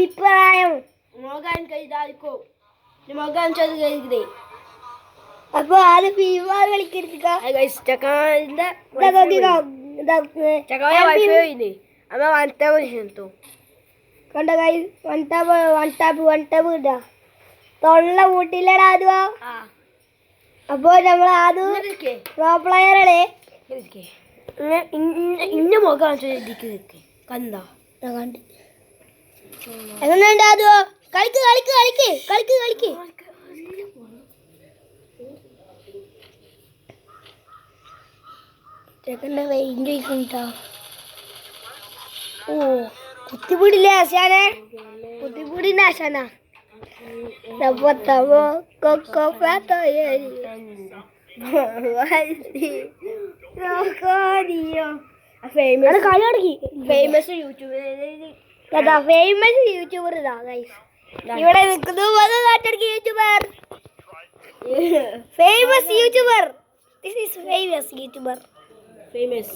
അഭിപ്രായം? അപ്പൊ അത് ഫീഫാർ കളിക്കരുത്. കണ്ട കൈ വൺ ടാപ്പ് ഇടാ തൊള്ള കൂട്ടില്ലടാ അതുവാ. അപ്പൊ നമ്മൾ അത് പ്രോ പ്ലെയറാണ്. ഇന്ന മുഖം കണ്ട എങ്ങനെയുണ്ട് അതുവോ? കളിക്ക് കളിക്ക് കളിക്ക് കളിക്ക് കളിക്ക്. ചെക്കൻ്റെ റേഞ്ച് വയ്ക്കുന്നുണ്ടോ? ഓ കുത്തിപ്പിടില്ലേ ആശാനെ, കുത്തിപ്പിടിന്റെ ആശാനാ. ഫേമസ് യൂട്യൂബർ ഇതാ ഗൈസ്. ഇവിടെ നിൽക്കുന്നു YouTuber. Famous YouTuber. This is famous YouTuber. Famous